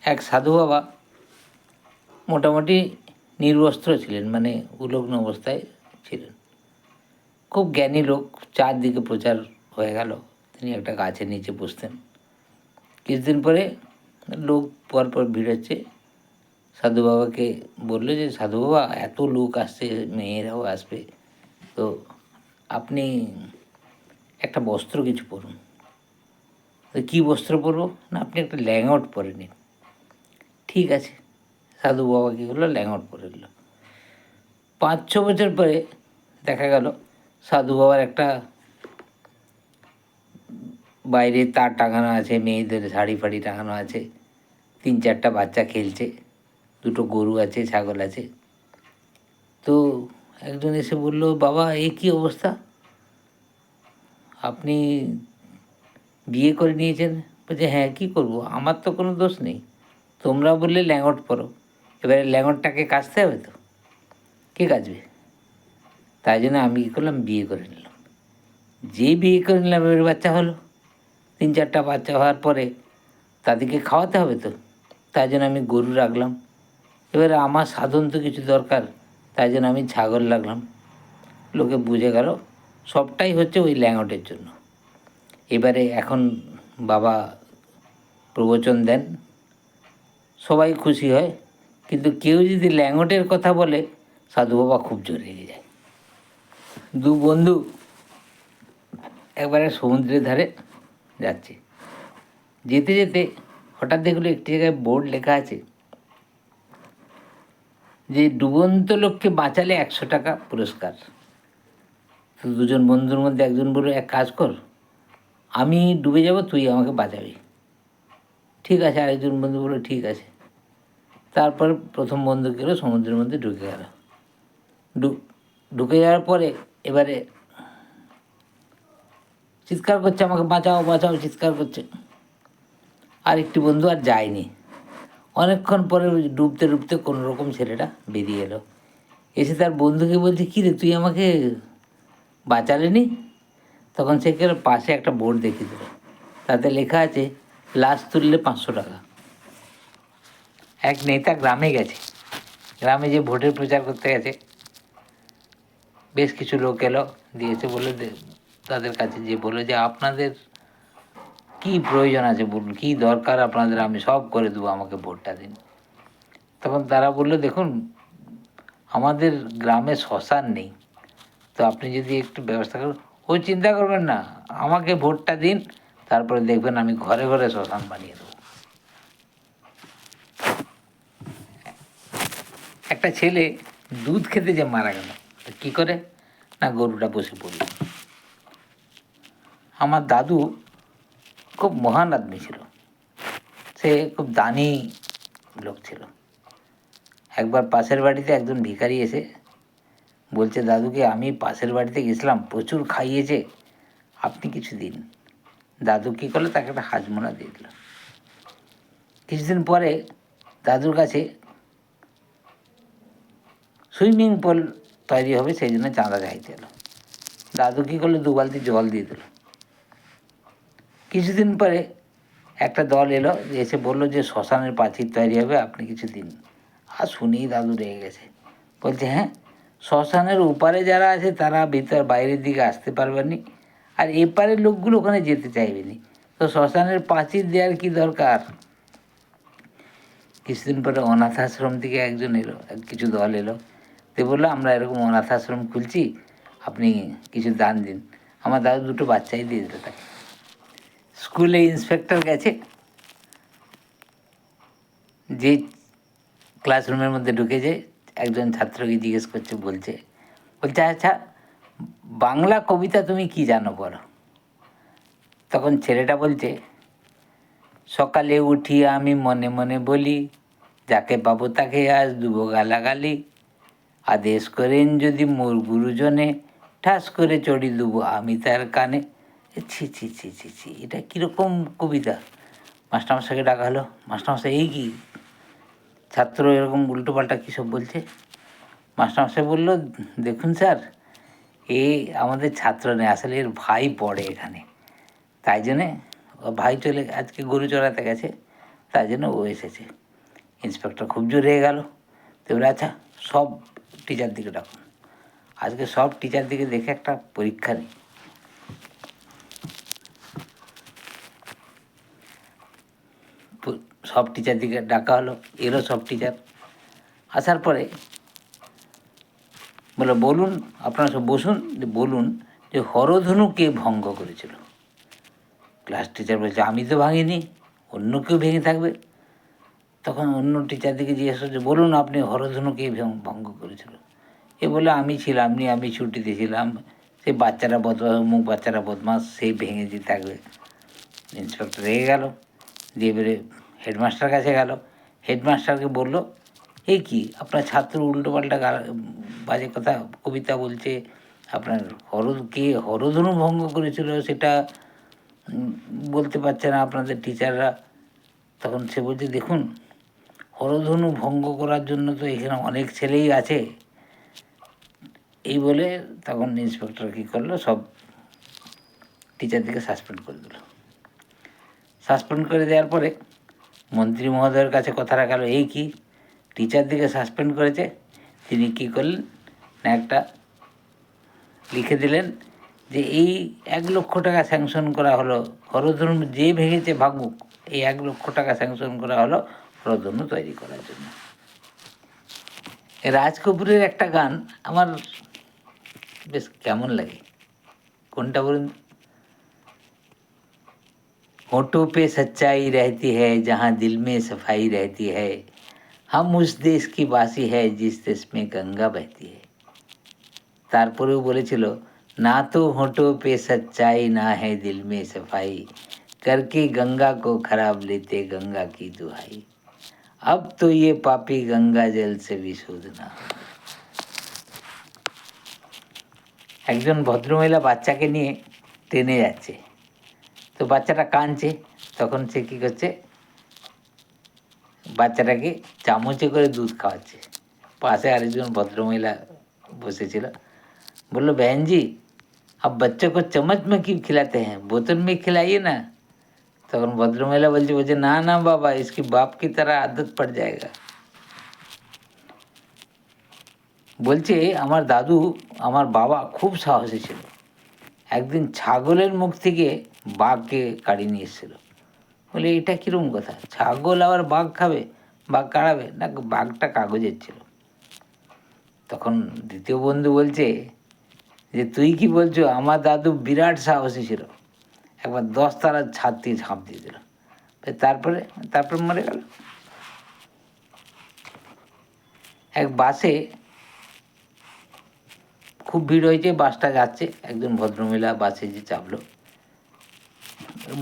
এক সাধু বাবা মোটামুটি নির্বস্ত্র ছিলেন, মানে উলগ্ন অবস্থায় ছিলেন। খুব জ্ঞানী লোক, চারদিকে প্রচার হয়ে গেল। তিনি একটা গাছের নিচে বসতেন। কিছুদিন পরে লোক পরপর ভিড় হচ্ছে। সাধু বাবাকে বললো যে, সাধু বাবা, এত লোক আসছে, মেয়েরাও আসবে, তো আপনি একটা বস্ত্র কিছু পরুন। কী বস্ত্র পরবো? না, আপনি একটা ল্যাঙ্গট পরে নিন। ঠিক আছে, সাধু বাবা কী করলো, ল্যাঙ্গট পরে নিল। 5-6 বছর পরে দেখা গেল সাধু বাবার একটা বাইরে তার টাঙানো আছে, মেয়েদের শাড়ি ফাড়ি টাঙানো আছে, 3-4টা বাচ্চা খেলছে, 2টো গরু আছে, ছাগল আছে। তো একজন এসে বলল, বাবা এই কী অবস্থা, আপনি বিয়ে করে নিয়েছেন? বলছে, হ্যাঁ, কী করবো, আমার তো কোনো দোষ নেই, তোমরা বললে ল্যাঙ্গট পরো, এবারে ল্যাঙ্গটটাকে কাচতে হবে তো, কে কাচবে? তাই জন্য আমি কী করলাম, বিয়ে করে নিলাম। যেই বিয়ে করে নিলাম, এবার বাচ্চা হলো। 3-4টা বাচ্চা হওয়ার পরে তাদেরকে খাওয়াতে হবে তো, তাই জন্য আমি গরু রাখলাম। এবারে আমার সাধন তো কিছু দরকার, তাই জন্য আমি ছাগল রাখলাম। লোকে বুঝে গেল সবটাই হচ্ছে ওই ল্যাঙ্গটের জন্য। এবারে এখন বাবা প্রবচন দেন, সবাই খুশি হয়, কিন্তু কেউ যদি ল্যাঙ্গটের কথা বলে, সাধু বাবা খুব জোর রেগে যায়। 2 বন্ধু একবারে সমুদ্রের ধারে যাচ্ছে, যেতে যেতে হঠাৎ দেখলো একটি জায়গায় বোর্ড লেখা আছে যে ডুবন্ত লোককে বাঁচালে 100 টাকা পুরস্কার। তো 2জন বন্ধুর মধ্যে একজন বলল, এক কাজ কর, আমি ডুবে যাব, তুই আমাকে বাঁচাবি। ঠিক আছে, আরেকজন বন্ধু বলল, ঠিক আছে। তারপর প্রথম বন্ধু গেল, সমুদ্রের মধ্যে ঢুকে গেল। ঢুকে যাওয়ার পরে এবারে চিৎকার করছে, আমাকে বাঁচাও বাঁচাও, চিৎকার করছে। আর একটি বন্ধু আর যায়নি। অনেকক্ষণ পরে ডুবতে ডুবতে কোনো রকম ছেলেটা বেরিয়ে এলো, এসে তার বন্ধুকে বলছে, কী রে, তুই আমাকে বাঁচালেনি? তখন সে পাশে একটা বোর্ড দেখিয়ে দিল, তাতে লেখা আছে, লাশ তুললে 500 টাকা। এক নেতা গ্রামে গেছে, গ্রামে যে ভোটের প্রচার করতে গেছে, বেশ কিছু লোক এলো, দিয়েছে, বলে তাদের কাছে যে বললো যে, আপনাদের কি প্রয়োজন আছে বলুন, কী দরকার আপনাদের, আমি সব করে দেবো, আমাকে ভোটটা দিন। তখন তারা বললো, দেখুন, আমাদের গ্রামে শ্মশান নেই, তো আপনি যদি একটু ব্যবস্থা করেন। ওই চিন্তা করবেন না, আমাকে ভোটটা দিন, তারপরে দেখবেন আমি ঘরে ঘরে শ্মশান বানিয়ে দেবো। একটা ছেলে দুধ খেতে যে মারা গেল, কি করে? না, গরুটা বসে পড়ল। আমার দাদু খুব মহান আদমি ছিল, সে খুব দানি লোক ছিল। একবার পাশের বাড়িতে একজন ভিখারি এসে বলছে দাদুকে, আমি পাশের বাড়িতে গেছিলাম, প্রচুর খাইয়েছে, আপনি কিছু দিন। দাদু কী করলো, তাকে একটা হাজমোলা দিয়ে দিল। কিছুদিন পরে দাদুর কাছে সুইমিং পুল তৈরি হবে, সেই জন্য চাঁদা চাইতে এলো। দাদু কী করলো, 2 বালতি জল দিয়ে দিল। কিছুদিন পরে একটা দল এলো, এসে বললো যে শ্মশানের প্রাচীর তৈরি হবে, আপনি কিছু দিন। আর শুনেই দাদু রেগে গেছে, বলছে, হ্যাঁ, শ্মশানের ওপারে যারা আছে তারা বাইরের দিকে আসতে পারবে না, আর এপারের লোকগুলো ওখানে যেতে চাইবে না, তো শ্মশানের প্রাচীর দেওয়ার কী দরকার? কিছুদিন পরে অনাথ আশ্রম থেকে একজন এলো, কিছু দল এলো, তো বললো, আমরা এরকম অনাথ আশ্রম খুলছি, আপনি কিছু দান দিন। আমার দাদু 2টো বাচ্চাই দিয়ে দিল তাকে। স্কুলে ইন্সপেক্টর গেছে, যে ক্লাসরুমের মধ্যে ঢুকেছে, একজন ছাত্রকে জিজ্ঞেস করছে, বলছে, আচ্ছা, বাংলা কবিতা তুমি কি জানো বলো? তখন ছেলেটা বলছে, সকালে উঠিয়ে আমি মনে মনে বলি, যাকে পাবো তাকে আজ দেবো গালাগালি, আদেশ করেন যদি মোর গুরুজনে, ঠাস করে চড়ি দেবো আমি তার কানে। ছি ছি ছি ছি ছি, এটা কীরকম কবিতা? মাস্টারমশাইকে ডাকা হলো। মাস্টারমশাই, এই কি ছাত্র এরকম উল্টোপাল্টা কী সব বলছে? মাস্টারমশাই বলল, দেখুন স্যার, এ আমাদের ছাত্র নেই, আসলে এর ভাই পড়ে এখানে, তাই জন্যে ভাই আজকে গরু চড়াতে গেছে, তাই জন্য ও এসেছে। ইন্সপেক্টর খুব জোর রেগে গেল। তো বলে, আচ্ছা সব টিচার দিকে ডাকুন, আজকে সব টিচার দিকে দেখে একটা পরীক্ষা নিই। সব টিচার দিকে ডাকা হলো, এলো সব টিচার। আসার পরে বলে, বলুন, আপনারা সব বসুন, বলুন যে হরধনু কে ভঙ্গ করেছিল। ক্লাস টিচার বলছে, আমি তো ভাঙিনি, অন্য কেউ ভেঙে থাকবে। তখন অন্য টিচার দিকে জিজ্ঞেস করছে, বলুন আপনি হরধনু কে ভঙ্গ করেছিল। এ বলে, আমি ছিলাম নি, আমি ছুটিতে ছিলাম, সেই বাচ্চারা বদমাস, মুখ বাচ্চারা বদমাস, সেই ভেঙে দিয়ে থাকবে। ইন্সপেক্টর রেগে গেল, দিয়ে এবারে হেডমাস্টার কাছে গেল। হেডমাস্টারকে বলল, এই কি আপনার ছাত্র উল্টোপাল্টা বাজে কথা কবিতা বলছে, আপনার কে হরধনু ভঙ্গ করেছিল সেটা বলতে পারছে না আপনাদের টিচাররা। তখন সে বলছে, দেখুন হরধনু ভঙ্গ করার জন্য তো এখানে অনেক ছেলেই আছে। এই বলে তখন ইন্সপেক্টর কী করলো, সব টিচারদেরকে সাসপেন্ড করে দিল। সাসপেন্ড করে দেওয়ার পরে মন্ত্রী মহোদয়ের কাছে কথা রাখা গেল, এই কি টিচারদিকে সাসপেন্ড করেছে। তিনি কী করলেন না, একটা লিখে দিলেন যে এই 1,00,000 টাকা স্যাংশন করা হলো, হরধনু যে ভেঙেছে ভাঙুক, এই 1,00,000 টাকা স্যাংশন করা হলো হরধনু তৈরি করার জন্য। রাজ কপুরের একটা গান আমার বেশ কেমন লাগে, কোনটা বলুন। होठों पे सच्चाई रहती है जहाँ दिल में सफाई रहती है, हम उस देश की वासी है जिस देश में गंगा बहती है। তারপরেও বলেছিল, ना तो होठों पे सच्चाई ना है दिल में सफाई, करके गंगा को खराब लेते गंगा की दुहाई, अब तो ये पापी गंगा जल से भी शुद्ध ना हो। একজন ভদ্রমহিলা বাচ্চাকে নিয়ে ট্রেনে যাচ্ছে, তো বাচ্চাটা কাঁদছে। তখন সে কী করছে, বাচ্চাটাকে চামচে করে দুধ খাওয়াচ্ছে। পাশে আরেকজন ভদ্রমহিলা বসেছিল, বললো, बहन जी अब बच्चों को चम्मच में क्यों खिलाते हैं, बोतल में खिलाइए ना। তখন ভদ্রমহিলা বলছে, না না বাবা, इसकी बाप की तरह आदत पड़ जाएगा। বলছে, আমার দাদু, আমার বাবা খুব সাহসী ছিল, একদিন ছাগলের মুখ থেকে বাঘকে কাড়িয়ে নিয়ে এসেছিল। বলে, এটা কীরকম কথা, ছাগল আবার বাঘ খাবে, বাঘ কাড়াবে না, বাঘটা কাগজের ছিল। তখন দ্বিতীয় বন্ধু বলছে যে, তুই কি বলছো, আমার দাদু বিরাট সাহসী ছিল, একবার 10 তলার ছাদ দিয়ে ঝাঁপ দিয়ে দিল, তারপরে মরে গেল। এক বাসে খুব ভিড় হয়েছে, বাসটা যাচ্ছে, একজন ভদ্রমহিলা বাসে যে চাপলো,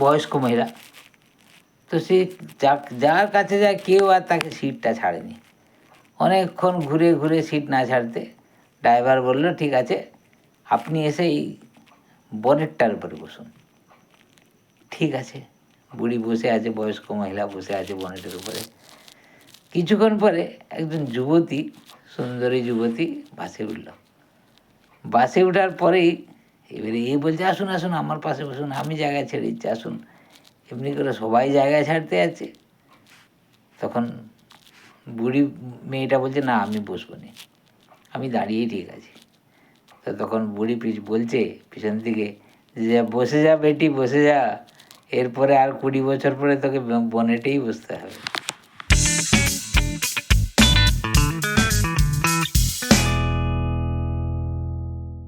বয়স্ক মহিলা, তো সে যার কাছে যায় কেউ আর তাকে সিটটা ছাড়েনি। অনেকক্ষণ ঘুরে ঘুরে সিট না ছাড়তে ড্রাইভার বলল, ঠিক আছে আপনি এসে এই বনেটটার উপরে বসুন। ঠিক আছে, বুড়ি বসে আছে, বয়স্ক মহিলা বসে আছে বনেটের উপরে। কিছুক্ষণ পরে একজন যুবতী, সুন্দরী যুবতী বাসে উঠল। বাসে ওঠার পরেই এবারে এ বলছে, আসুন আসুন আমার পাশে বসুন, আমি জায়গা ছেড়ে দিচ্ছি, আসুন। এমনি করে সবাই জায়গায় ছাড়তে যাচ্ছে। তখন বুড়ি মেয়েটা বলছে, না আমি বসবো না, আমি দাঁড়িয়েই ঠিক আছি। তো তখন বুড়ি বলছে পিছন থেকে, যে বসে যা বেটি, বসে যা, এরপরে আর 20 বছর পরে তোকে বনেটেই বসতে হবে।